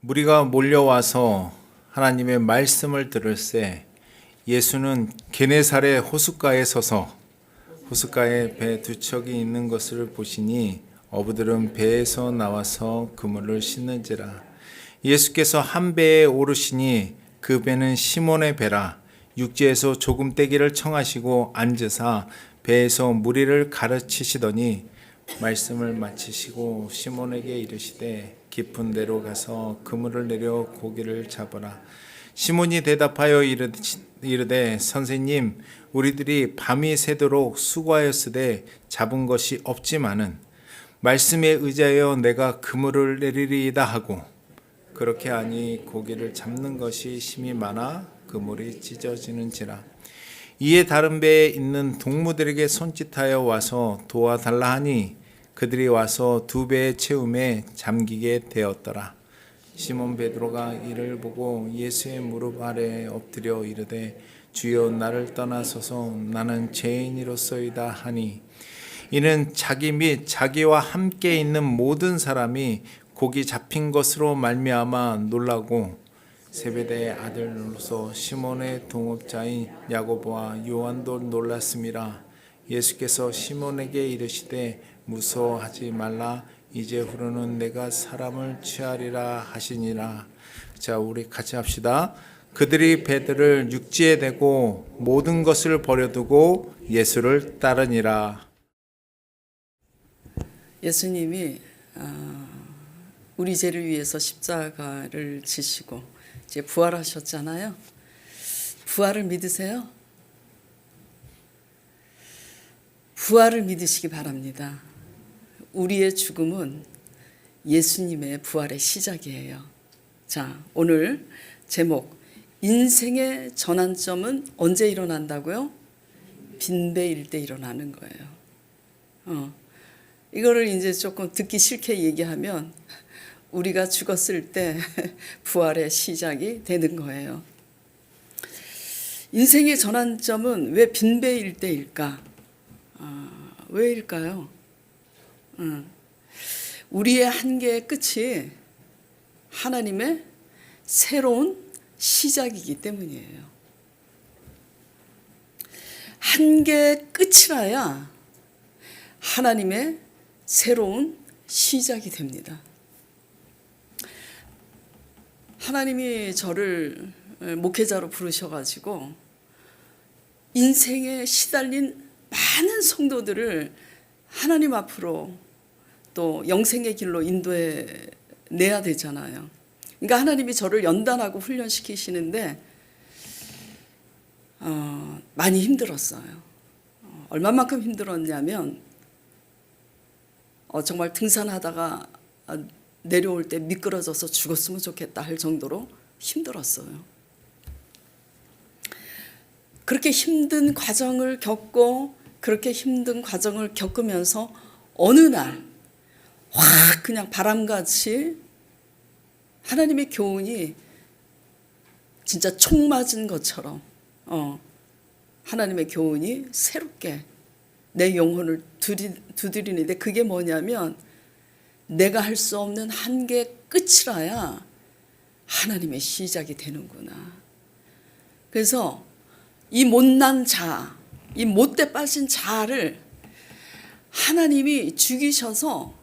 무리가 몰려와서 하나님의 말씀을 들을새 예수는 게네사렛 호숫가에 서서 호숫가에 배 두 척이 있는 것을 보시니 어부들은 배에서 나와서 그물을 씻는지라. 예수께서 한 배에 오르시니 그 배는 시몬의 배라. 육지에서 조금 떼기를 청하시고 앉으사 배에서 무리를 가르치시더니 말씀을 마치시고 시몬에게 이르시되 깊은 데로 가서 그물을 내려 고기를 잡으라. 시몬이 대답하여 이르되 선생님, 우리들이 밤이 새도록 수고하였으되 잡은 것이 없지만은 말씀에 의지하여 내가 그물을 내리리이다 하고, 그렇게 하니 고기를 잡는 것이 심히 많아 그물이 찢어지는지라. 이에 다른 배에 있는 동무들에게 손짓하여 와서 도와달라 하니 그들이 와서 두 배의 채움에 잠기게 되었더라. 시몬 베드로가 이를 보고 예수의 무릎 아래에 엎드려 이르되 주여, 나를 떠나소서, 나는 죄인이로소이다 하니, 이는 자기 및 자기와 함께 있는 모든 사람이 고기 잡힌 것으로 말미암아 놀라고 세베대의 아들로서 시몬의 동업자인 야고보와 요한도 놀랐음이라. 예수께서 시몬에게 이르시되 무서워하지 말라, 이제후로는 내가 사람을 취하리라 하시니라. 자, 우리 같이 합시다. 그들이 배들을 육지에 대고 모든 것을 버려두고 예수를 따르니라. 예수님이 우리 죄를 위해서 십자가를 지시고 이제 부활하셨잖아요. 부활을 믿으세요? 부활을 믿으시기 바랍니다. 우리의 죽음은 예수님의 부활의 시작이에요. 자, 오늘 제목, 인생의 전환점은 언제 일어난다고요? 빈배일 때 일어나는 거예요. 이거를 이제 조금 듣기 싫게 얘기하면 우리가 죽었을 때 부활의 시작이 되는 거예요. 인생의 전환점은 왜 빈배일 때일까? 왜일까요? 우리의 한계의 끝이 하나님의 새로운 시작이기 때문이에요. 한계의 끝이라야 하나님의 새로운 시작이 됩니다. 하나님이 저를 목회자로 부르셔가지고 인생에 시달린 많은 성도들을 하나님 앞으로 또 영생의 길로 인도해 내야 되잖아요. 그러니까 하나님이 저를 연단하고 훈련시키시는데 많이 힘들었어요. 얼마만큼 힘들었냐면 정말 등산하다가 내려올 때 미끄러져서 죽었으면 좋겠다 할 정도로 힘들었어요. 그렇게 힘든 과정을 겪고 그렇게 힘든 과정을 겪으면서 어느 날 확 그냥 바람같이 하나님의 교훈이 진짜 총 맞은 것처럼 하나님의 교훈이 새롭게 내 영혼을 두드리는데, 그게 뭐냐면 내가 할 수 없는 한계의 끝이라야 하나님의 시작이 되는구나. 그래서 이 못난 자, 이 못돼 빠진 자를 하나님이 죽이셔서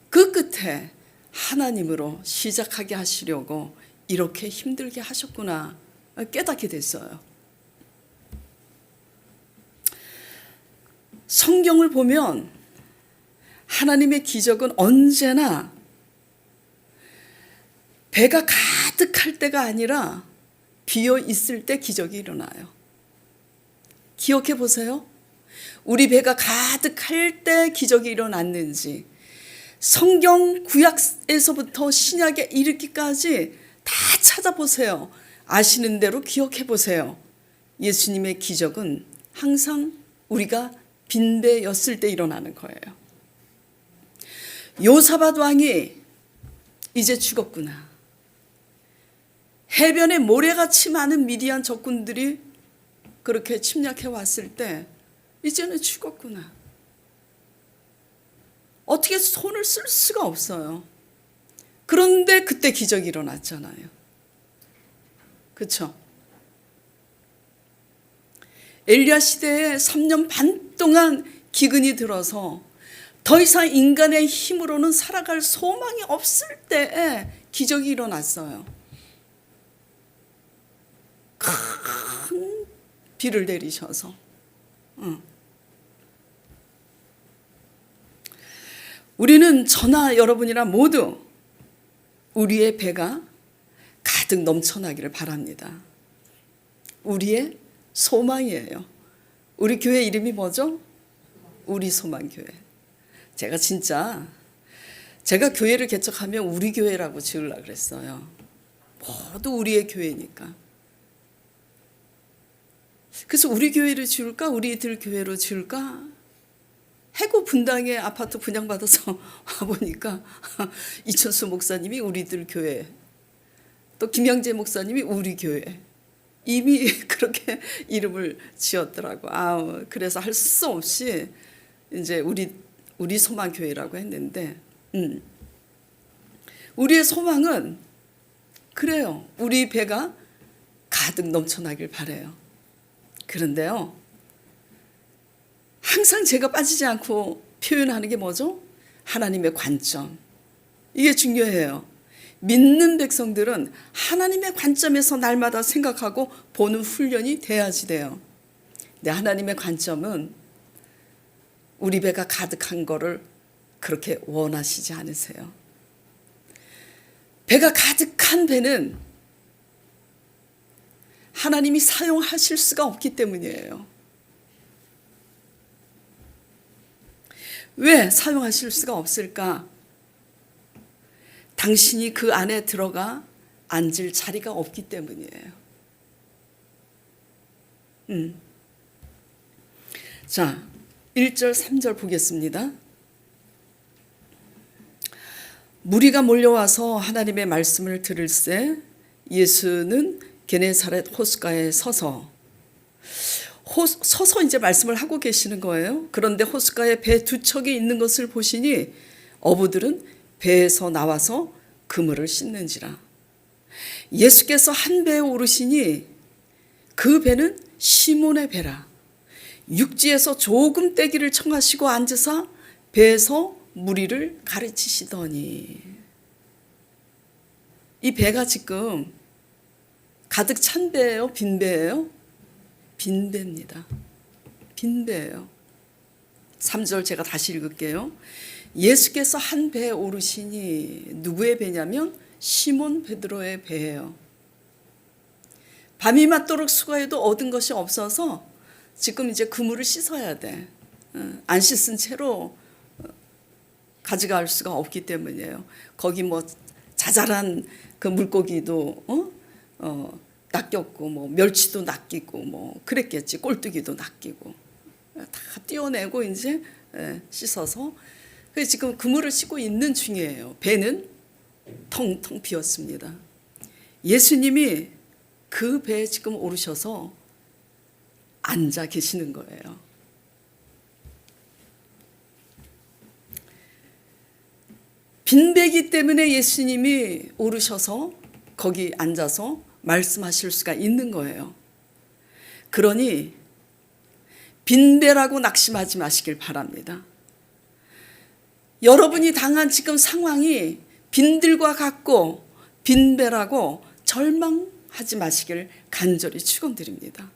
그 끝에 하나님으로 시작하게 하시려고 이렇게 힘들게 하셨구나 깨닫게 됐어요. 성경을 보면 하나님의 기적은 언제나 배가 가득할 때가 아니라 비어 있을 때 기적이 일어나요. 기억해 보세요. 우리 배가 가득할 때 기적이 일어났는지, 성경 구약에서부터 신약에 이르기까지 다 찾아보세요. 아시는 대로 기억해 보세요. 예수님의 기적은 항상 우리가 빈배였을 때 일어나는 거예요. 요사밧 왕이 이제 죽었구나. 해변에 모래같이 많은 미디안 적군들이 그렇게 침략해 왔을 때 이제는 죽었구나. 어떻게 손을 쓸 수가 없어요. 그런데 그때 기적이 일어났잖아요. 그렇죠? 엘리야 시대에 3년 반 동안 기근이 들어서 더 이상 인간의 힘으로는 살아갈 소망이 없을 때에 기적이 일어났어요. 큰 비를 내리셔서. 우리는 저나 여러분이나 모두 우리의 배가 가득 넘쳐나기를 바랍니다. 우리의 소망이에요. 우리 교회 이름이 뭐죠? 우리 소망교회. 제가 교회를 개척하면 우리 교회라고 지으려고 그랬어요. 모두 우리의 교회니까. 그래서 우리 교회를 지을까? 우리들 교회로 지을까? 해고 분당에 아파트 분양받아서 와보니까 이천수 목사님이 우리들 교회, 또 김영재 목사님이 우리 교회, 이미 그렇게 이름을 지었더라고. 그래서 할 수 없이 이제 우리 소망교회라고 했는데, 우리의 소망은 그래요. 우리 배가 가득 넘쳐나길 바라요. 그런데요, 항상 제가 빠지지 않고 표현하는 게 뭐죠? 하나님의 관점. 이게 중요해요. 믿는 백성들은 하나님의 관점에서 날마다 생각하고 보는 훈련이 돼야지 돼요. 근데 하나님의 관점은 우리 배가 가득한 거를 그렇게 원하시지 않으세요. 배가 가득한 배는 하나님이 사용하실 수가 없기 때문이에요. 왜 사용하실 수가 없을까? 당신이 그 안에 들어가 앉을 자리가 없기 때문이에요. 자, 1절 3절 보겠습니다. 무리가 몰려와서 하나님의 말씀을 들을새 예수는 게네사렛 호숫가에 서서 이제 말씀을 하고 계시는 거예요. 그런데 호숫가에 배 두 척이 있는 것을 보시니 어부들은 배에서 나와서 그물을 씻는지라. 예수께서 한 배에 오르시니 그 배는 시몬의 배라. 육지에서 조금 떼기를 청하시고 앉으사 배에서 무리를 가르치시더니. 이 배가 지금 가득 찬 배예요? 빈 배예요? 빈 배입니다. 빈 배예요. 3절 제가 다시 읽을게요. 예수께서 한 배에 오르시니, 누구의 배냐면 시몬 베드로의 배예요. 밤이 맞도록 수고해도 얻은 것이 없어서 지금 이제 그물을 씻어야 돼. 안 씻은 채로 가져갈 수가 없기 때문이에요. 거기 뭐 자잘한 그 물고기도 낚였고, 뭐 멸치도 낚이고, 뭐 그랬겠지. 꼴뚜기도 낚이고 다 떼어내고 이제 씻어서. 그래서 지금 그물을 씻고 있는 중이에요. 배는 텅텅 비었습니다. 예수님이 그 배에 지금 오르셔서 앉아 계시는 거예요. 빈 배기 때문에 예수님이 오르셔서 거기 앉아서 말씀하실 수가 있는 거예요. 그러니 빈 배라고 낙심하지 마시길 바랍니다. 여러분이 당한 지금 상황이 빈들과 같고 빈 배라고 절망하지 마시길 간절히 축원드립니다.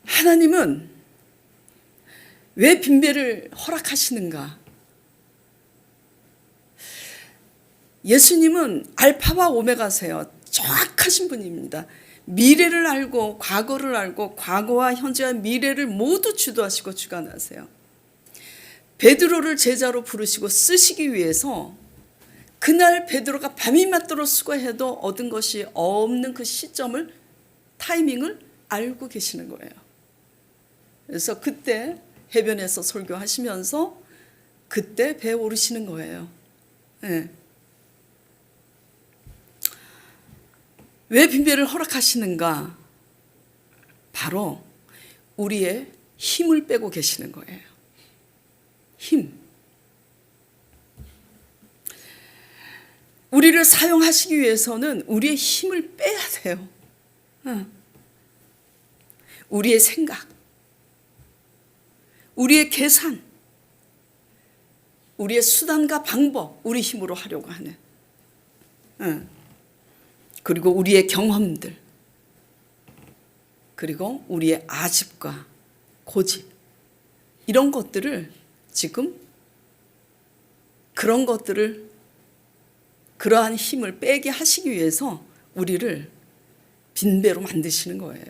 하나님은 왜 빈 배를 허락하시는가? 예수님은 알파와 오메가세요. 정확하신 분입니다. 미래를 알고 과거를 알고 과거와 현재와 미래를 모두 주도하시고 주관하세요. 베드로를 제자로 부르시고 쓰시기 위해서 그날 베드로가 밤이 맞도록 수고해도 얻은 것이 없는 그 시점을, 타이밍을 알고 계시는 거예요. 그래서 그때 해변에서 설교하시면서 그때 배에 오르시는 거예요. 네. 왜 빈배를 허락하시는가? 바로 우리의 힘을 빼고 계시는 거예요. 힘. 우리를 사용하시기 위해서는 우리의 힘을 빼야 돼요. 우리의 생각, 우리의 계산, 우리의 수단과 방법, 우리 힘으로 하려고 하는, 그리고 우리의 경험들, 그리고 우리의 아집과 고집, 이런 것들을 지금 그런 것들을, 그러한 힘을 빼게 하시기 위해서 우리를 빈배로 만드시는 거예요.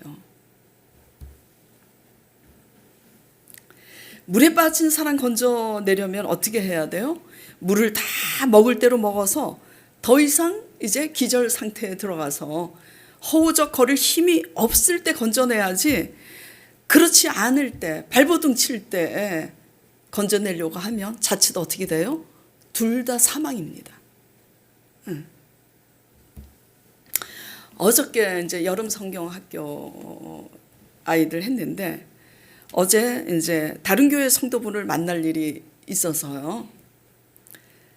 물에 빠진 사람 건져내려면 어떻게 해야 돼요? 물을 다 먹을 대로 먹어서 더 이상 이제 기절 상태에 들어가서 허우적거릴 힘이 없을 때 건져내야지, 그렇지 않을 때, 발버둥 칠 때 건져내려고 하면 자칫 어떻게 돼요? 둘 다 사망입니다. 어저께 이제 여름 성경 학교 아이들 했는데, 어제 이제 다른 교회 성도분을 만날 일이 있어서요.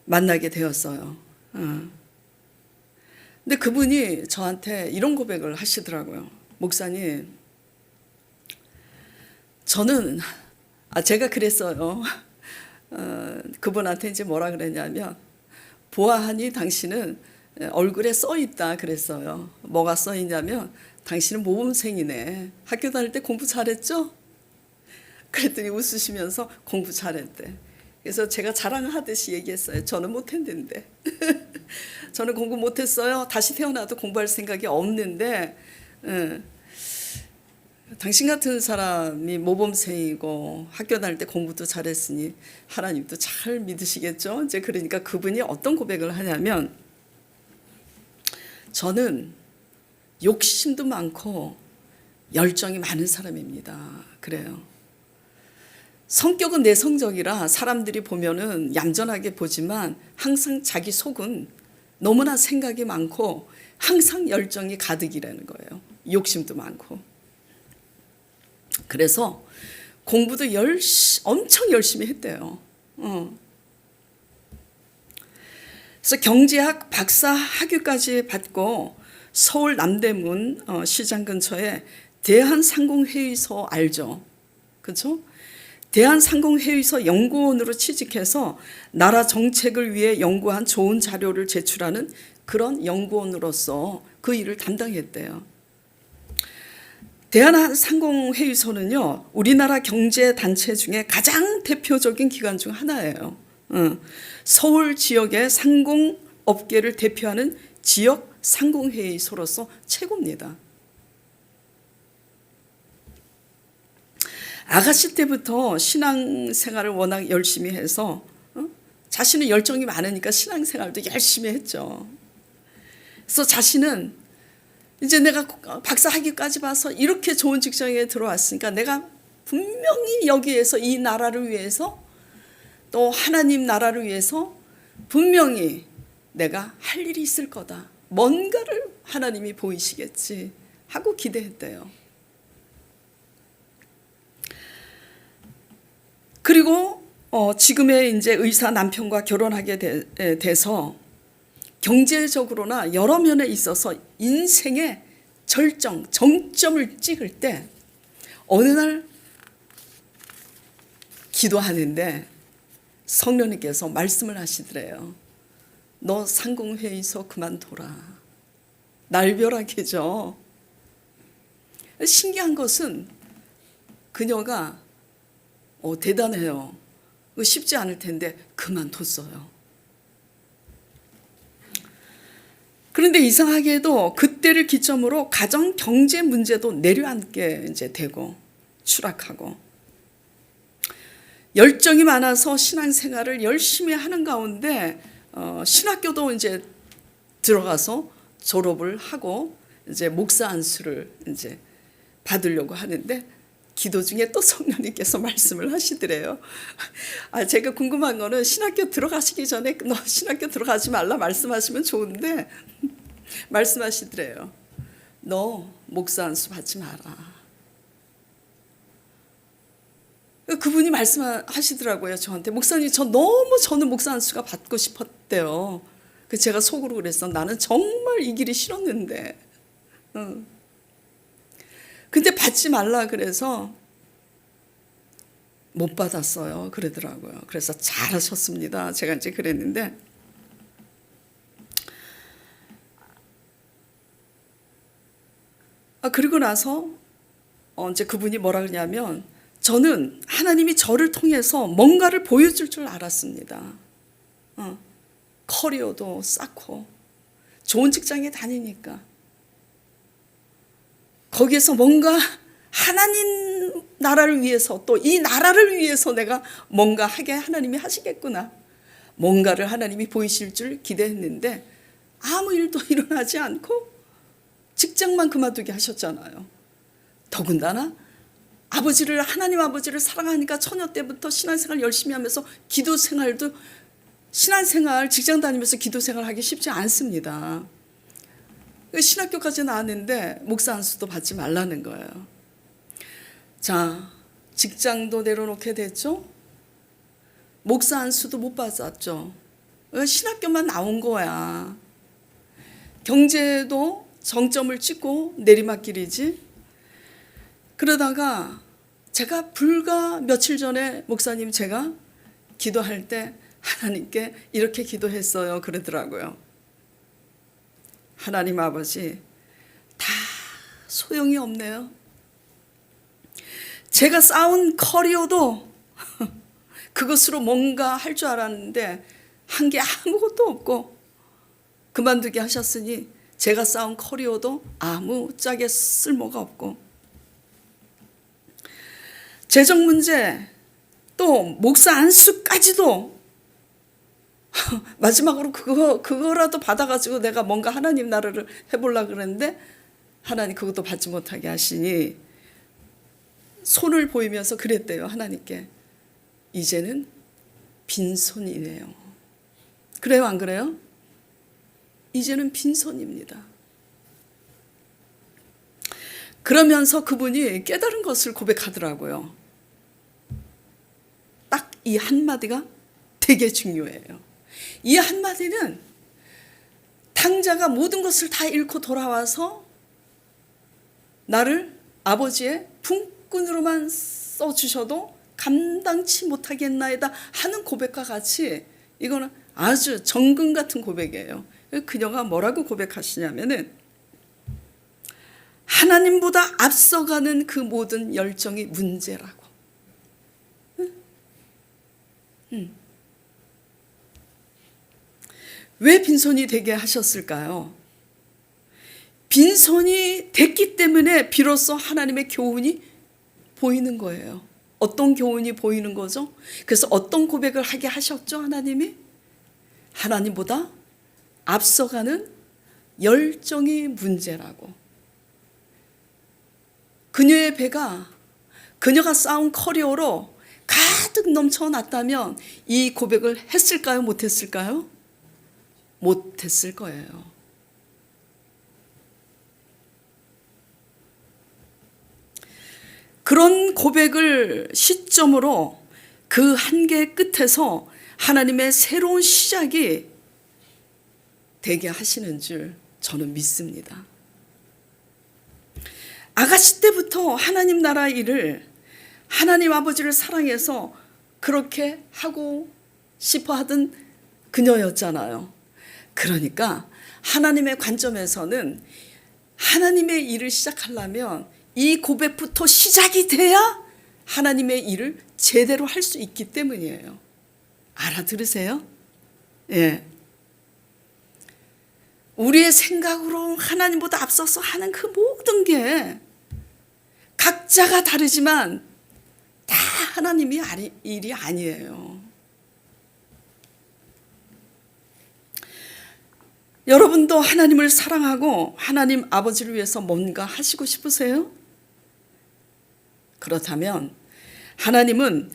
만나게 되었어요. 근데 그분이 저한테 이런 고백을 하시더라고요. 목사님, 저는, 제가 그랬어요. 그분한테 이제 뭐라 그랬냐면, 보아하니 당신은 얼굴에 써 있다 그랬어요. 뭐가 써 있냐면, 당신은 모범생이네. 학교 다닐 때 공부 잘했죠? 그랬더니 웃으시면서 공부 잘했대. 그래서 제가 자랑하듯이 얘기했어요. 저는 못했는데. 저는 공부 못했어요. 다시 태어나도 공부할 생각이 없는데, 당신 같은 사람이 모범생이고 학교 다닐 때 공부도 잘했으니 하나님도 잘 믿으시겠죠? 이제 그러니까 그분이 어떤 고백을 하냐면, 저는 욕심도 많고 열정이 많은 사람입니다. 그래요. 성격은 내성적이라 사람들이 보면은 얌전하게 보지만 항상 자기 속은 너무나 생각이 많고 항상 열정이 가득이라는 거예요. 욕심도 많고. 그래서 공부도 엄청 열심히 했대요. 그래서 경제학 박사 학위까지 받고 서울 남대문 시장 근처에 대한상공회의소 알죠? 그렇죠? 대한상공회의소 연구원으로 취직해서 나라 정책을 위해 연구한 좋은 자료를 제출하는 그런 연구원으로서 그 일을 담당했대요. 대한상공회의소는요, 우리나라 경제단체 중에 가장 대표적인 기관 중 하나예요. 서울 지역의 상공업계를 대표하는 지역 상공회의소로서 최고입니다. 아가씨 때부터 신앙생활을 워낙 열심히 해서 자신은 열정이 많으니까 신앙생활도 열심히 했죠. 그래서 자신은 이제 내가 박사 학위까지 봐서 이렇게 좋은 직장에 들어왔으니까 내가 분명히 여기에서 이 나라를 위해서 또 하나님 나라를 위해서 분명히 내가 할 일이 있을 거다. 뭔가를 하나님이 보이시겠지 하고 기대했대요. 그리고 지금의 이제 의사 남편과 결혼하게 돼서 경제적으로나 여러 면에 있어서 인생의 정점을 찍을 때 어느 날 기도하는데 성령님께서 말씀을 하시더래요. 너 상공회의소 그만둬라. 날벼락이죠. 신기한 것은 그녀가 대단해요. 쉽지 않을 텐데 그만뒀어요. 그런데 이상하게도 그때를 기점으로 가정 경제 문제도 내려앉게 이제 되고 추락하고 열정이 많아서 신앙생활을 열심히 하는 가운데 신학교도 이제 들어가서 졸업을 하고 이제 목사 안수를 이제 받으려고 하는데 기도 중에 또 성령님께서 말씀을 하시더래요. 제가 궁금한 거는 신학교 들어가시기 전에 너 신학교 들어가지 말라 말씀하시면 좋은데 말씀하시더래요. 너 목사 안수 받지 마라. 그분이 말씀하시더라고요. 저한테. 목사님, 저는 목사 안수가 받고 싶었대요. 그 제가 속으로 그랬어. 나는 정말 이 길이 싫었는데. 근데 받지 말라 그래서 못 받았어요. 그러더라고요. 그래서 잘하셨습니다. 제가 이제 그랬는데 그리고 나서 이제 그분이 뭐라 그러냐면 저는 하나님이 저를 통해서 뭔가를 보여줄 줄 알았습니다. 커리어도 쌓고 좋은 직장에 다니니까 거기에서 뭔가 하나님 나라를 위해서 또 이 나라를 위해서 내가 뭔가 하게 하나님이 하시겠구나. 뭔가를 하나님이 보이실 줄 기대했는데 아무 일도 일어나지 않고 직장만 그만두게 하셨잖아요. 더군다나 하나님 아버지를 사랑하니까 처녀 때부터 신앙생활 열심히 하면서 기도생활도 신앙생활 직장 다니면서 기도생활 하기 쉽지 않습니다. 신학교까지 나왔는데 목사 안수도 받지 말라는 거예요. 자, 직장도 내려놓게 됐죠. 목사 안수도 못 받았죠. 신학교만 나온 거야. 경제도 정점을 찍고 내리막길이지. 그러다가 제가 불과 며칠 전에 목사님 제가 기도할 때 하나님께 이렇게 기도했어요. 그러더라고요. 하나님 아버지, 다 소용이 없네요. 제가 쌓은 커리어도 그것으로 뭔가 할 줄 알았는데 한 게 아무것도 없고 그만두게 하셨으니 제가 쌓은 커리어도 아무짝에 쓸모가 없고 재정 문제 또 목사 안수까지도 마지막으로 그거라도 받아가지고 내가 뭔가 하나님 나라를 해보려고 그랬는데 하나님 그것도 받지 못하게 하시니 손을 보이면서 그랬대요. 하나님께 이제는 빈손이네요. 그래요 안 그래요? 이제는 빈손입니다. 그러면서 그분이 깨달은 것을 고백하더라고요. 딱 이 한마디가 되게 중요해요. 이 한마디는 탕자가 모든 것을 다 잃고 돌아와서 나를 아버지의 품꾼으로만 써주셔도 감당치 못하겠나이다 하는 고백과 같이 이거는 아주 정금 같은 고백이에요. 그녀가 뭐라고 고백하시냐면은 하나님보다 앞서가는 그 모든 열정이 문제라고. 왜 빈손이 되게 하셨을까요? 빈손이 됐기 때문에 비로소 하나님의 교훈이 보이는 거예요. 어떤 교훈이 보이는 거죠? 그래서 어떤 고백을 하게 하셨죠? 하나님이? 하나님보다 앞서가는 열정이 문제라고. 그녀의 배가 그녀가 쌓은 커리어로 가득 넘쳐났다면 이 고백을 했을까요? 못했을까요? 못했을 거예요. 그런 고백을 시점으로 그 한계의 끝에서 하나님의 새로운 시작이 되게 하시는 줄 저는 믿습니다. 아가씨 때부터 하나님 나라 일을 하나님 아버지를 사랑해서 그렇게 하고 싶어 하던 그녀였잖아요. 그러니까 하나님의 관점에서는 하나님의 일을 시작하려면 이 고백부터 시작이 돼야 하나님의 일을 제대로 할 수 있기 때문이에요. 알아들으세요? 예. 우리의 생각으로 하나님보다 앞서서 하는 그 모든 게 각자가 다르지만 다 하나님이 일이 아니에요. 여러분도 하나님을 사랑하고 하나님 아버지를 위해서 뭔가 하시고 싶으세요? 그렇다면 하나님은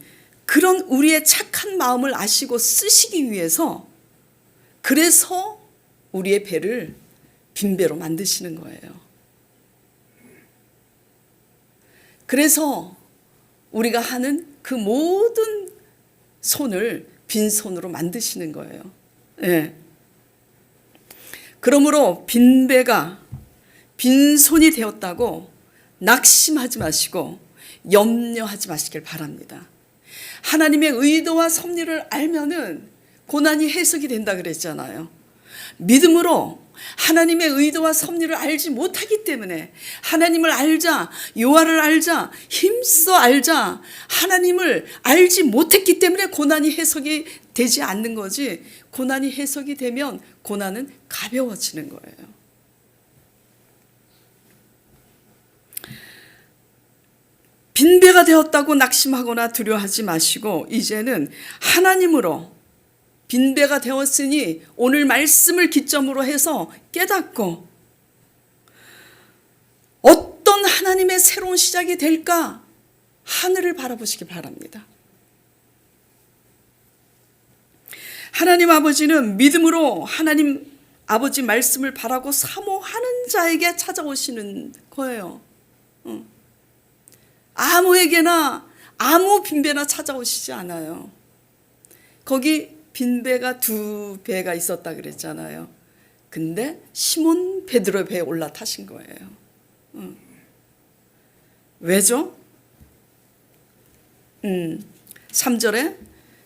그런 우리의 착한 마음을 아시고 쓰시기 위해서 그래서 우리의 배를 빈배로 만드시는 거예요. 그래서 우리가 하는 그 모든 손을 빈손으로 만드시는 거예요. 예. 그러므로 빈배가 빈손이 되었다고 낙심하지 마시고 염려하지 마시길 바랍니다. 하나님의 의도와 섭리를 알면은 고난이 해석이 된다 그랬잖아요. 믿음으로 하나님의 의도와 섭리를 알지 못하기 때문에 하나님을 알자, 요한을 알자, 힘써 알자, 하나님을 알지 못했기 때문에 고난이 해석이 되지 않는 거지, 고난이 해석이 되면 고난은 가벼워지는 거예요. 빈배가 되었다고 낙심하거나 두려워하지 마시고 이제는 하나님으로 빈배가 되었으니 오늘 말씀을 기점으로 해서 깨닫고 어떤 하나님의 새로운 시작이 될까 하늘을 바라보시기 바랍니다. 하나님 아버지는 믿음으로 하나님 아버지 말씀을 바라고 사모하는 자에게 찾아오시는 거예요. 아무에게나 아무 빈배나 찾아오시지 않아요. 거기 빈배가 2배가 있었다 그랬잖아요. 근데 시몬 베드로 배에 올라타신 거예요. 왜죠? 3절에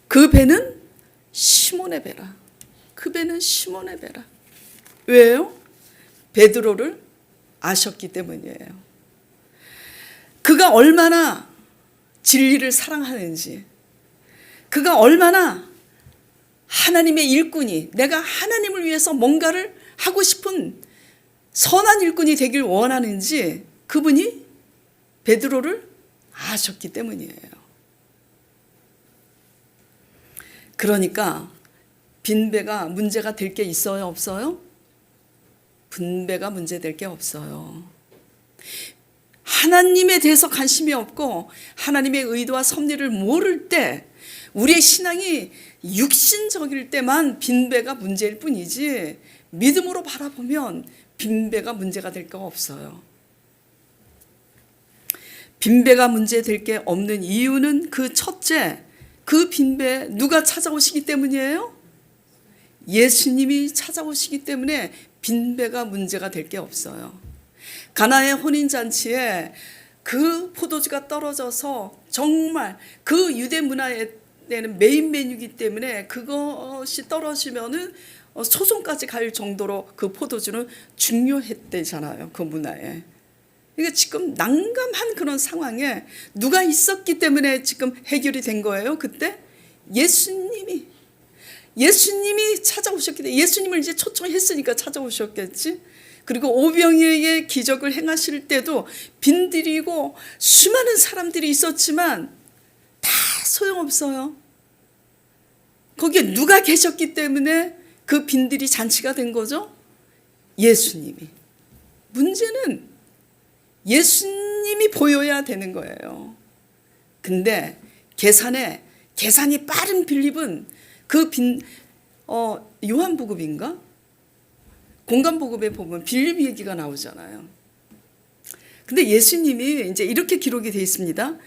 그 배는 시몬의 배라. 그 배는 시몬의 배라. 왜요? 베드로를 아셨기 때문이에요. 그가 얼마나 진리를 사랑하는지, 그가 얼마나 하나님의 일꾼이, 내가 하나님을 위해서 뭔가를 하고 싶은 선한 일꾼이 되길 원하는지 그분이 베드로를 아셨기 때문이에요. 그러니까 빈배가 문제가 될 게 있어요, 없어요? 빈배가 문제될 게 없어요. 하나님에 대해서 관심이 없고 하나님의 의도와 섭리를 모를 때, 우리의 신앙이 육신적일 때만 빈배가 문제일 뿐이지 믿음으로 바라보면 빈배가 문제가 될 거 없어요. 빈배가 문제될 게 없는 이유는 그 첫째, 그 빈배 누가 찾아오시기 때문이에요? 예수님이 찾아오시기 때문에 빈배가 문제가 될 게 없어요. 가나의 혼인잔치에 그 포도주가 떨어져서 정말 그 유대 문화에는 메인 메뉴이기 때문에 그것이 떨어지면은 소송까지 갈 정도로 그 포도주는 중요했대잖아요. 그 문화에. 그러니까 지금 난감한 그런 상황에 누가 있었기 때문에 지금 해결이 된 거예요. 그때 예수님이 찾아오셨기 때문에, 예수님을 이제 초청했으니까 찾아오셨겠지. 그리고 오병이어의 기적을 행하실 때도 빈들이고 수많은 사람들이 있었지만 다 소용없어요. 거기에 누가 계셨기 때문에 그 빈들이 잔치가 된 거죠? 예수님이. 문제는 예수님이 보여야 되는 거예요. 근데 계산이 빠른 빌립은 그 요한복음인가? 공간복음에 보면 빌립 얘기가 나오잖아요. 근데 예수님이 이제 이렇게 기록이 되어 있습니다.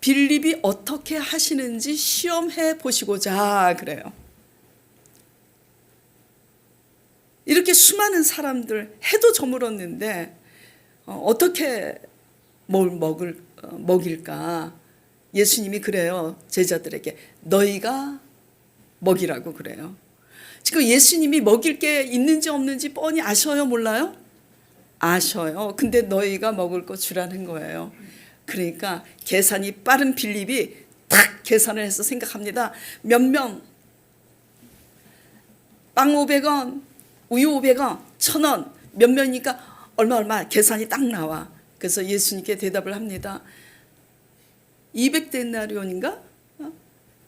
빌립이 어떻게 하시는지 시험해 보시고자 그래요. 이렇게 수많은 사람들 해도 저물었는데 어떻게 뭘 먹일까? 예수님이 그래요. 제자들에게 너희가 먹이라고 그래요. 지금 예수님이 먹일 게 있는지 없는지 뻔히 아셔요, 몰라요? 아셔요. 근데 너희가 먹을 거 주라는 거예요. 그러니까 계산이 빠른 빌립이 딱 계산을 해서 생각합니다. 몇 명, 빵 500원, 우유 500원, 1000원, 몇 명이니까 얼마 계산이 딱 나와. 그래서 예수님께 대답을 합니다. 200데나리온인가?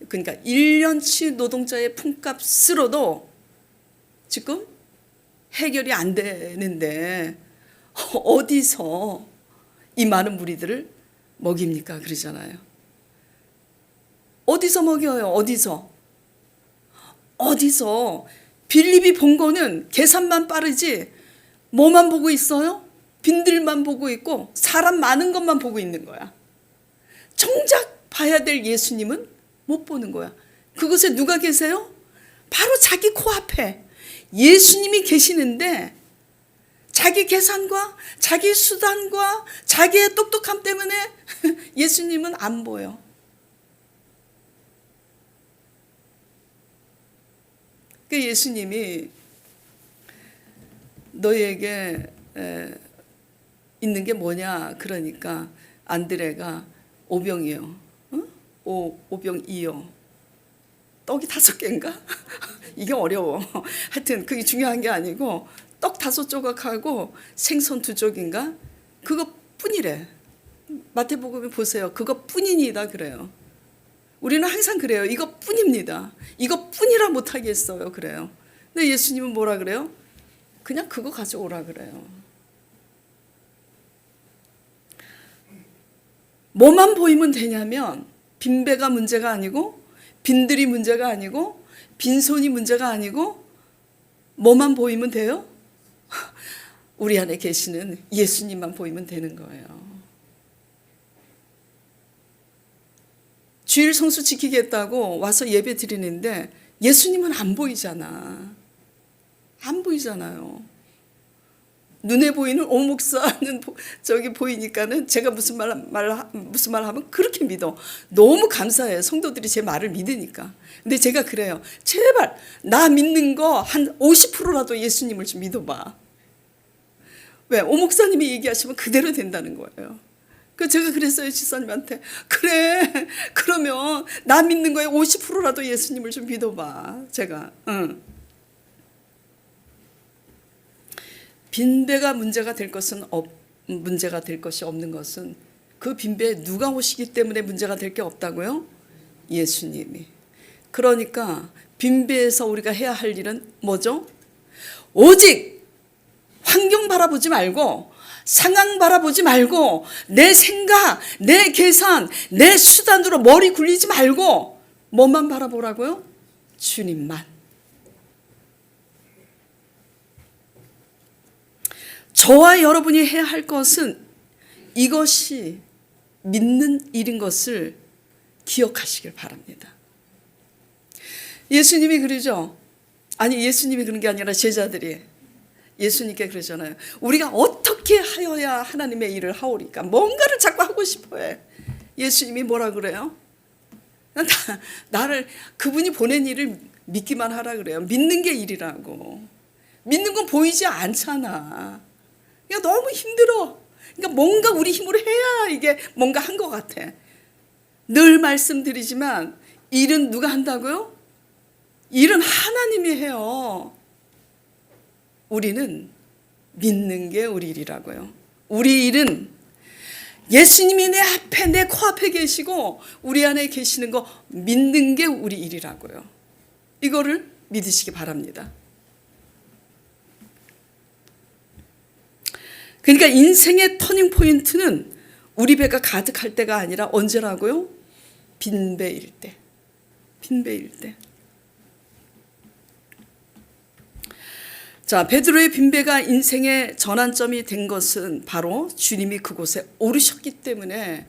그러니까 1년치 노동자의 품값으로도 지금 해결이 안 되는데 어디서 이 많은 무리들을 먹입니까? 그러잖아요. 어디서 먹여요? 어디서? 빌립이 본 거는 계산만 빠르지 뭐만 보고 있어요? 빈들만 보고 있고 사람 많은 것만 보고 있는 거야. 정작 봐야 될 예수님은 못 보는 거야. 그곳에 누가 계세요? 바로 자기 코앞에 예수님이 계시는데 자기 계산과 자기 수단과 자기의 똑똑함 때문에 예수님은 안 보여. 그 예수님이 너희에게 있는 게 뭐냐 그러니까 안드레가 오병이요. 오병이요. 떡이 5개인가? 이게 어려워. 하여튼 그게 중요한 게 아니고 떡 5조각하고 생선 2쪽인가? 그것뿐이래. 마태복음에 보세요. 그것뿐이니다 그래요. 우리는 항상 그래요. 이것뿐입니다. 이것뿐이라 못하겠어요. 그래요. 근데 예수님은 뭐라 그래요? 그냥 그거 가져오라 그래요. 뭐만 보이면 되냐면 빈배가 문제가 아니고 빈들이 문제가 아니고 빈손이 문제가 아니고 뭐만 보이면 돼요? 우리 안에 계시는 예수님만 보이면 되는 거예요. 주일 성수 지키겠다고 와서 예배 드리는데 예수님은 안 보이잖아. 안 보이잖아요. 눈에 보이는 오 목사는 저기 보이니까는 제가 무슨 말 하면 그렇게 믿어. 너무 감사해요. 성도들이 제 말을 믿으니까. 근데 제가 그래요. 제발 나 믿는 거 한 50%라도 예수님을 좀 믿어봐. 왜? 오 목사님이 얘기하시면 그대로 된다는 거예요. 그 제가 그랬어요. 지사님한테. 그래. 그러면 나 믿는 거에 50%라도 예수님을 좀 믿어봐. 제가. 응. 빈배가 문제가 될 것이 없는 것은 그 빈배에 누가 오시기 때문에 문제가 될 게 없다고요? 예수님이. 그러니까 빈배에서 우리가 해야 할 일은 뭐죠? 오직 환경 바라보지 말고 상황 바라보지 말고 내 생각, 내 계산, 내 수단으로 머리 굴리지 말고 뭐만 바라보라고요? 주님만. 저와 여러분이 해야 할 것은 이것이 믿는 일인 것을 기억하시길 바랍니다. 예수님이 그러죠. 아니 예수님이 그런 게 아니라 제자들이 예수님께 그러잖아요. 우리가 어떻게 하여야 하나님의 일을 하오리까? 뭔가를 자꾸 하고 싶어해. 예수님이 뭐라 그래요? 나를 그분이 보낸 일을 믿기만 하라 그래요. 믿는 게 일이라고. 믿는 건 보이지 않잖아. 그러니까 너무 힘들어. 그러니까 뭔가 우리 힘으로 해야 이게 뭔가 한 것 같아. 늘 말씀드리지만 일은 누가 한다고요? 일은 하나님이 해요. 우리는 믿는 게 우리 일이라고요. 우리 일은 예수님이 내 앞에 내 코앞에 계시고 우리 안에 계시는 거 믿는 게 우리 일이라고요. 이거를 믿으시기 바랍니다. 그러니까 인생의 터닝 포인트는 우리 배가 가득할 때가 아니라 언제라고요? 빈배일 때. 빈배일 때. 자, 베드로의 빈배가 인생의 전환점이 된 것은 바로 주님이 그곳에 오르셨기 때문에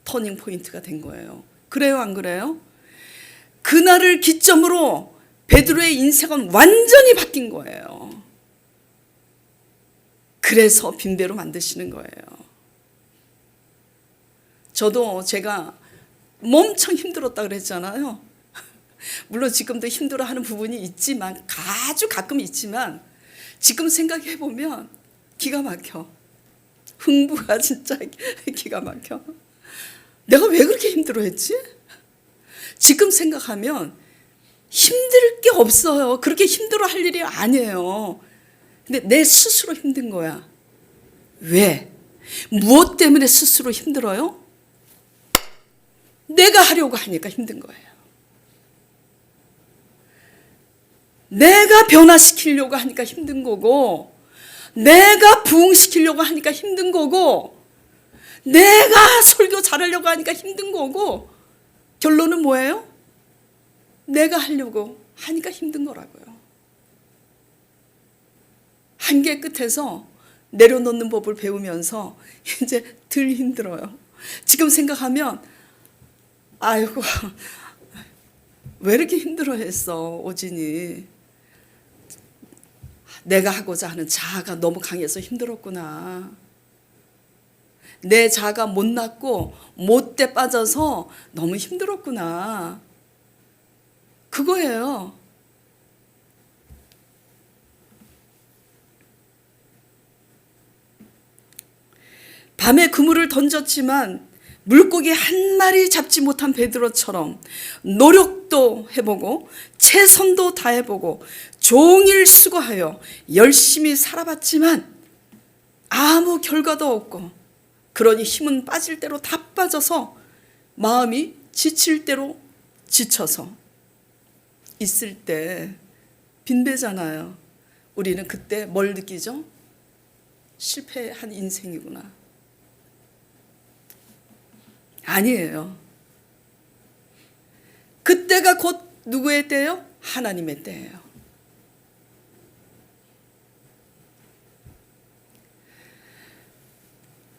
터닝 포인트가 된 거예요. 그래요, 안 그래요? 그날을 기점으로 베드로의 인생은 완전히 바뀐 거예요. 그래서 빈배로 만드시는 거예요. 저도 제가 엄청 힘들었다 그랬잖아요. 물론 지금도 힘들어하는 부분이 있지만 아주 가끔 있지만 지금 생각해보면 기가 막혀. 흥부가 진짜 기가 막혀. 내가 왜 그렇게 힘들어했지? 지금 생각하면 힘들 게 없어요. 그렇게 힘들어할 일이 아니에요. 근데 내 스스로 힘든 거야. 왜? 무엇 때문에 스스로 힘들어요? 내가 하려고 하니까 힘든 거예요. 내가 변화시키려고 하니까 힘든 거고, 내가 부흥시키려고 하니까 힘든 거고, 내가 설교 잘하려고 하니까 힘든 거고, 결론은 뭐예요? 내가 하려고 하니까 힘든 거라고요. 한계 끝에서 내려놓는 법을 배우면서 이제 덜 힘들어요. 지금 생각하면 아이고 왜 이렇게 힘들어했어 오진이. 내가 하고자 하는 자아가 너무 강해서 힘들었구나. 내 자아가 못났고 못돼 빠져서 너무 힘들었구나. 그거예요. 밤에 그물을 던졌지만 물고기 한 마리 잡지 못한 베드로처럼 노력도 해보고 최선도 다해보고 종일 수고하여 열심히 살아봤지만 아무 결과도 없고, 그러니 힘은 빠질 대로 다 빠져서 마음이 지칠 대로 지쳐서 있을 때 빈배잖아요. 우리는 그때 뭘 느끼죠? 실패한 인생이구나. 아니에요. 그때가 곧 누구의 때예요? 하나님의 때예요.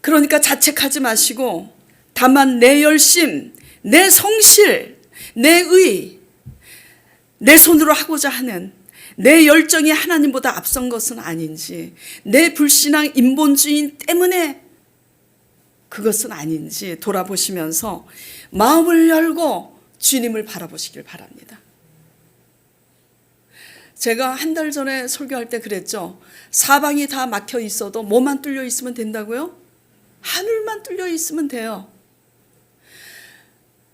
그러니까 자책하지 마시고 다만 내 열심, 내 성실, 내 의, 내 손으로 하고자 하는 내 열정이 하나님보다 앞선 것은 아닌지, 내 불신앙 인본주의 때문에 그것은 아닌지 돌아보시면서 마음을 열고 주님을 바라보시길 바랍니다. 제가 한 달 전에 설교할 때 그랬죠. 사방이 다 막혀 있어도 뭐만 뚫려 있으면 된다고요? 하늘만 뚫려 있으면 돼요.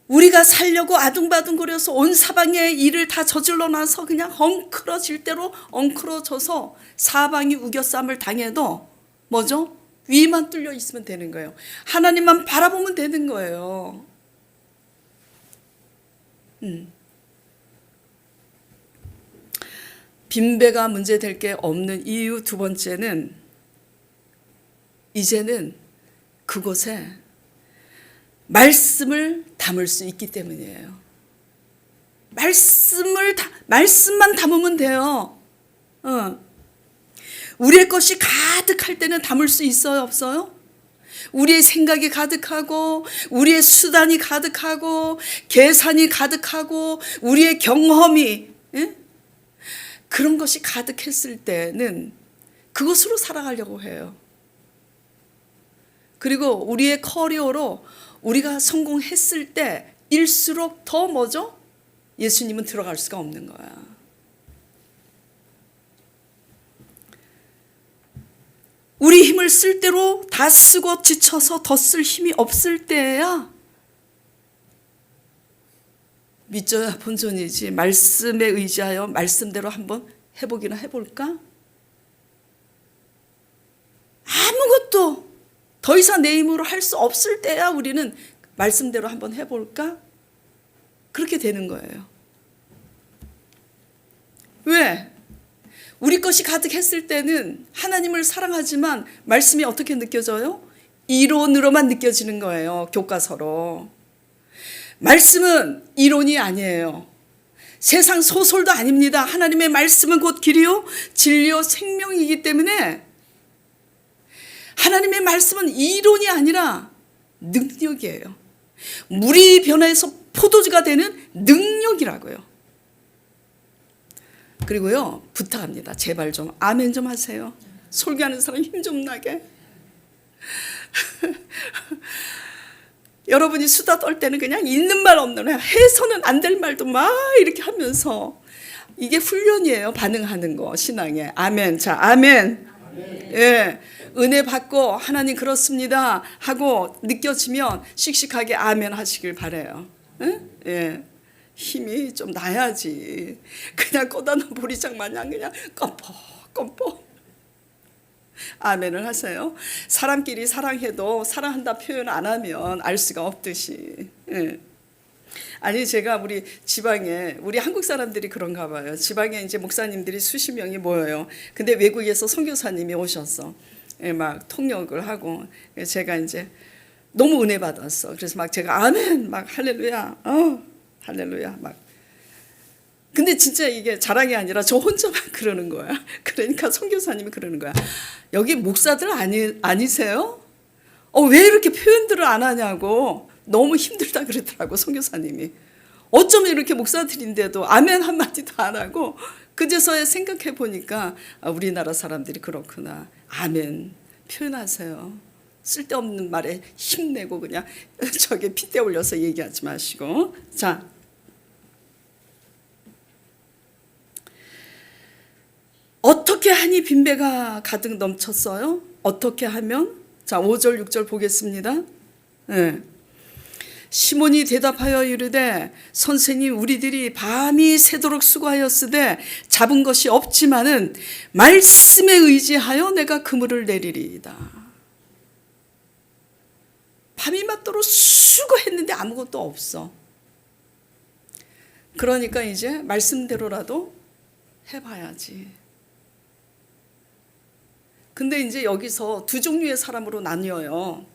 우리가 살려고 아둥바둥거려서 온 사방의 일을 다 저질러 놔서 그냥 엉클어질 대로 엉클어져서 사방이 우겨쌈을 당해도 뭐죠? 위만 뚫려 있으면 되는 거예요. 하나님만 바라보면 되는 거예요. 빈배가 문제될 게 없는 이유 두 번째는, 이제는 그곳에 말씀을 담을 수 있기 때문이에요. 말씀만 담으면 돼요. 우리의 것이 가득할 때는 담을 수 있어요, 없어요? 우리의 생각이 가득하고, 우리의 수단이 가득하고, 계산이 가득하고, 우리의 경험이, 그런 것이 가득했을 때는 그것으로 살아가려고 해요. 그리고 우리의 커리어로 우리가 성공했을 때일수록 더 뭐죠? 예수님은 들어갈 수가 없는 거야. 우리 힘을 쓸 대로 다 쓰고 지쳐서 더 쓸 힘이 없을 때야 믿져야 본전이지, 말씀에 의지하여 말씀대로 한번 해보기나 해볼까? 아무것도 더 이상 내 힘으로 할 수 없을 때야 우리는 말씀대로 한번 해볼까? 그렇게 되는 거예요. 왜? 우리 것이 가득했을 때는 하나님을 사랑하지만 말씀이 어떻게 느껴져요? 이론으로만 느껴지는 거예요. 교과서로. 말씀은 이론이 아니에요. 세상 소설도 아닙니다. 하나님의 말씀은 곧 길이요 진리요 생명이기 때문에 하나님의 말씀은 이론이 아니라 능력이에요. 물이 변해서 포도주가 되는 능력이라고요. 그리고요, 부탁합니다. 제발 좀 아멘 좀 하세요. 설교하는 사람 힘 좀 나게. 여러분이 수다 떨 때는 그냥 있는 말 없는 말, 해서는 안 될 말도 막 이렇게 하면서, 이게 훈련이에요. 반응하는 거, 신앙에. 아멘. 자, 아멘. 예, 은혜 받고 하나님 그렇습니다 하고 느껴지면 씩씩하게 아멘 하시길 바라요. 예, 힘이 좀 나야지. 그냥 꽂아놓은 보리장 마냥 그냥 껌뻑 아멘을 하세요. 사람끼리 사랑해도 사랑한다 표현 안 하면 알 수가 없듯이. 예. 아니, 제가 우리 지방에, 우리 한국 사람들이 그런가 봐요. 지방에 이제 목사님들이 수십 명이 모여요. 근데 외국에서 선교사님이 오셨어. 예, 막 통역을 하고. 제가 이제 너무 은혜 받았어. 그래서 막 제가 아멘, 막 할렐루야, 할렐루야, 막. 근데 진짜 이게 자랑이 아니라 저 혼자만 그러는 거야. 그러니까 선교사님이 그러는 거야. 여기 목사들 아니세요? 왜 이렇게 표현들을 안 하냐고. 너무 힘들다 그러더라고, 선교사님이. 어쩌면 이렇게 목사들인데도 아멘 한마디도 안 하고 그제서야 생각해 보니까 우리나라 사람들이 그렇구나. 아멘 표현하세요. 쓸데없는 말에 힘내고 그냥 저게 핏대 올려서 얘기하지 마시고. 자, 어떻게 하니 빈배가 가득 넘쳤어요? 어떻게 하면? 자, 5절 6절 보겠습니다. 네. 시몬이 대답하여 이르되 선생님 우리들이 밤이 새도록 수고하였으되 잡은 것이 없지만은 말씀에 의지하여 내가 그물을 내리리이다. 밤이 맞도록 수고했는데 아무것도 없어. 그러니까 이제 말씀대로라도 해봐야지. 근데 이제 여기서 두 종류의 사람으로 나뉘어요.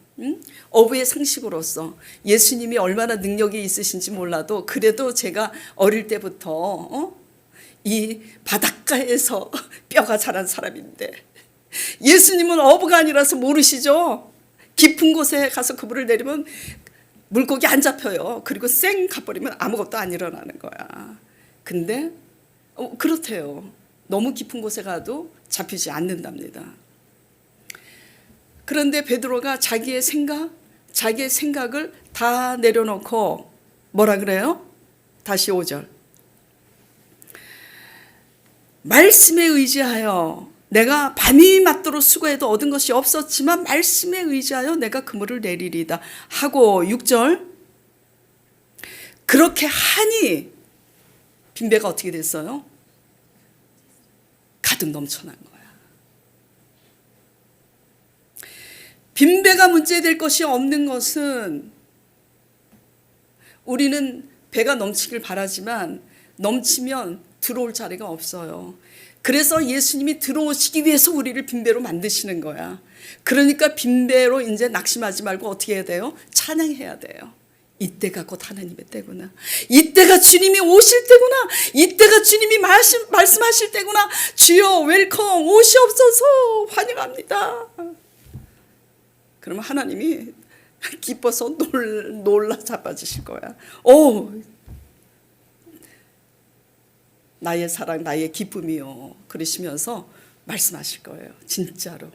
어부의 상식으로서 예수님이 얼마나 능력이 있으신지 몰라도 그래도 제가 어릴 때부터 이 바닷가에서 뼈가 자란 사람인데 예수님은 어부가 아니라서 모르시죠. 깊은 곳에 가서 그물을 내리면 물고기 안 잡혀요. 그리고 쌩 가버리면 아무것도 안 일어나는 거야. 근데 그렇대요. 너무 깊은 곳에 가도 잡히지 않는답니다. 그런데 베드로가 자기의 생각을 다 내려놓고 뭐라 그래요? 다시 5절. 말씀에 의지하여 내가 밤이 맞도록 수고해도 얻은 것이 없었지만 말씀에 의지하여 내가 그물을 내리리다 하고 6절. 그렇게 하니 빈배가 어떻게 됐어요? 가득 넘쳐난 거야. 빈배가 문제될 것이 없는 것은 우리는 배가 넘치길 바라지만 넘치면 들어올 자리가 없어요. 그래서 예수님이 들어오시기 위해서 우리를 빈배로 만드시는 거야. 그러니까 빈배로 이제 낙심하지 말고 어떻게 해야 돼요? 찬양해야 돼요. 이때가 곧 하나님의 때구나. 이때가 주님이 오실 때구나. 이때가 주님이 말씀하실 때구나. 주여 웰컴 오시옵소서 환영합니다. 그러면 하나님이 기뻐서 놀라 자빠지실 거야. 오, 나의 사랑, 나의 기쁨이요. 그러시면서 말씀하실 거예요. 진짜로.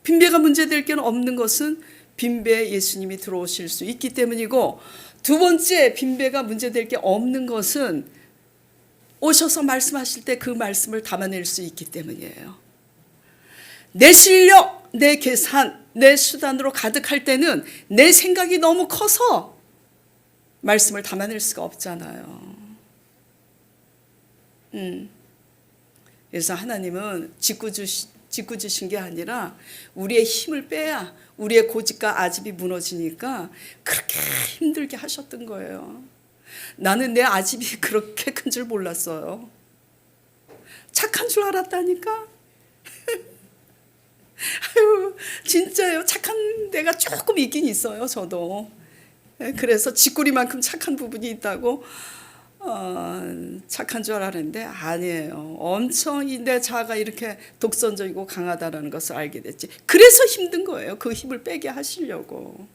빈배가 문제될 게 없는 것은 빈배에 예수님이 들어오실 수 있기 때문이고, 두 번째 빈배가 문제될 게 없는 것은 오셔서 말씀하실 때 그 말씀을 담아낼 수 있기 때문이에요. 내 실력, 내 계산, 내 수단으로 가득할 때는 내 생각이 너무 커서 말씀을 담아낼 수가 없잖아요. 그래서 하나님은 짓고 주신 게 아니라 우리의 힘을 빼야 우리의 고집과 아집이 무너지니까 그렇게 힘들게 하셨던 거예요. 나는 내 아집이 그렇게 큰 줄 몰랐어요. 착한 줄 알았다니까. 아유, 진짜요. 착한 데가 조금 있긴 있어요, 저도. 그래서 쥐꼬리만큼 착한 부분이 있다고 착한 줄 알았는데 아니에요. 엄청 내 자아가 이렇게 독선적이고 강하다는 것을 알게 됐지. 그래서 힘든 거예요. 그 힘을 빼게 하시려고.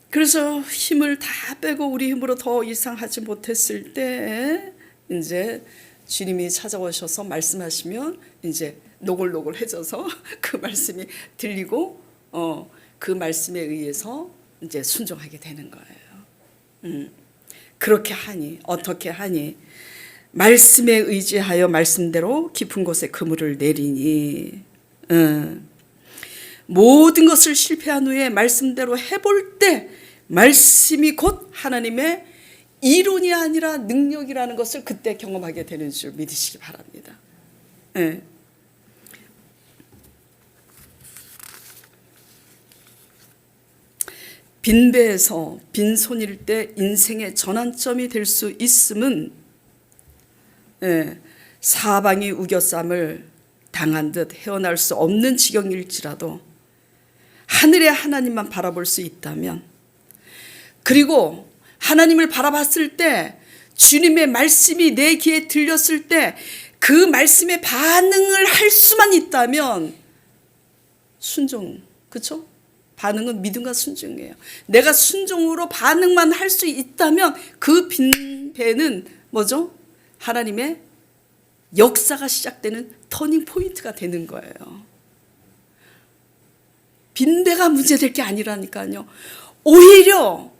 그래서 힘을 다 빼고 우리 힘으로 더 이상 하지 못했을 때 이제 주님이 찾아오셔서 말씀하시면 이제 노골노골해져서 그 말씀이 들리고 그 말씀에 의해서 이제 순종하게 되는 거예요. 그렇게 하니 어떻게 하니 말씀에 의지하여 말씀대로 깊은 곳에 그물을 내리니 모든 것을 실패한 후에 말씀대로 해볼 때 말씀이 곧 하나님의 이론이 아니라 능력이라는 것을 그때 경험하게 되는 줄 믿으시기 바랍니다. 네. 빈배에서 빈손일 때 인생의 전환점이 될 수 있음은 사방이 우겨쌈을 당한 듯 헤어날 수 없는 지경일지라도 하늘의 하나님만 바라볼 수 있다면, 그리고 하나님을 바라봤을 때 주님의 말씀이 내 귀에 들렸을 때 그 말씀에 반응을 할 수만 있다면 순종, 그렇죠? 반응은 믿음과 순종이에요. 내가 순종으로 반응만 할 수 있다면 그 빈배는 뭐죠? 하나님의 역사가 시작되는 터닝 포인트가 되는 거예요. 빈배가 문제될 게 아니라니까요. 오히려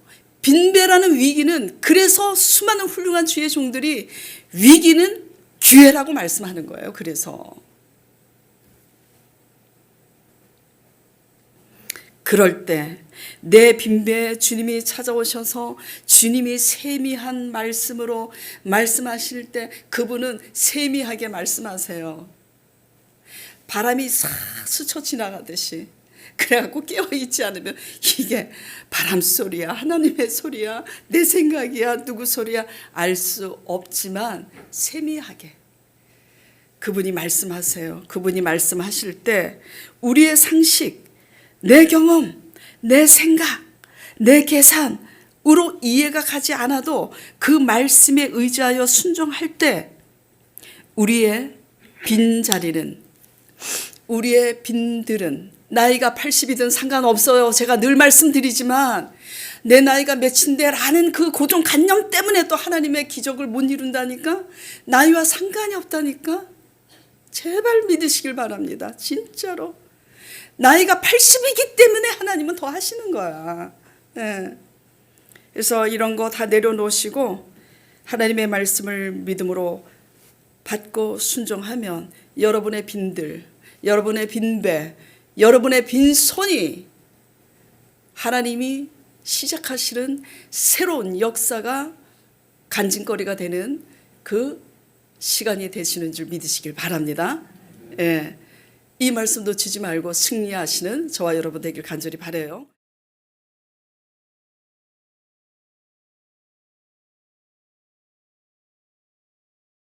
빈배라는 위기는, 그래서 수많은 훌륭한 주의 종들이 위기는 기회라고 말씀하는 거예요. 그래서 그럴 때 내 빈배에 주님이 찾아오셔서 주님이 세미한 말씀으로 말씀하실 때 그분은 세미하게 말씀하세요. 바람이 싹 스쳐 지나가듯이. 그래갖고 깨어있지 않으면 이게 바람 소리야, 하나님의 소리야, 내 생각이야, 누구 소리야 알 수 없지만 세미하게 그분이 말씀하세요. 그분이 말씀하실 때 우리의 상식, 내 경험, 내 생각, 내 계산으로 이해가 가지 않아도 그 말씀에 의지하여 순종할 때 우리의 빈자리는, 우리의 빈들은 나이가 80이든 상관없어요. 제가 늘 말씀드리지만 내 나이가 몇인데 라는 그 고정관념 때문에 또 하나님의 기적을 못 이룬다니까. 나이와 상관이 없다니까. 제발 믿으시길 바랍니다. 진짜로. 나이가 80이기 때문에 하나님은 더 하시는 거야. 예. 그래서 이런 거 다 내려놓으시고 하나님의 말씀을 믿음으로 받고 순종하면 여러분의 빈들, 여러분의 빈배, 여러분의 빈손이 하나님이 시작하시는 새로운 역사가 간증거리가 되는 그 시간이 되시는 줄 믿으시길 바랍니다. 예. 이 말씀 놓치지 말고 승리하시는 저와 여러분 되길 간절히 바라요.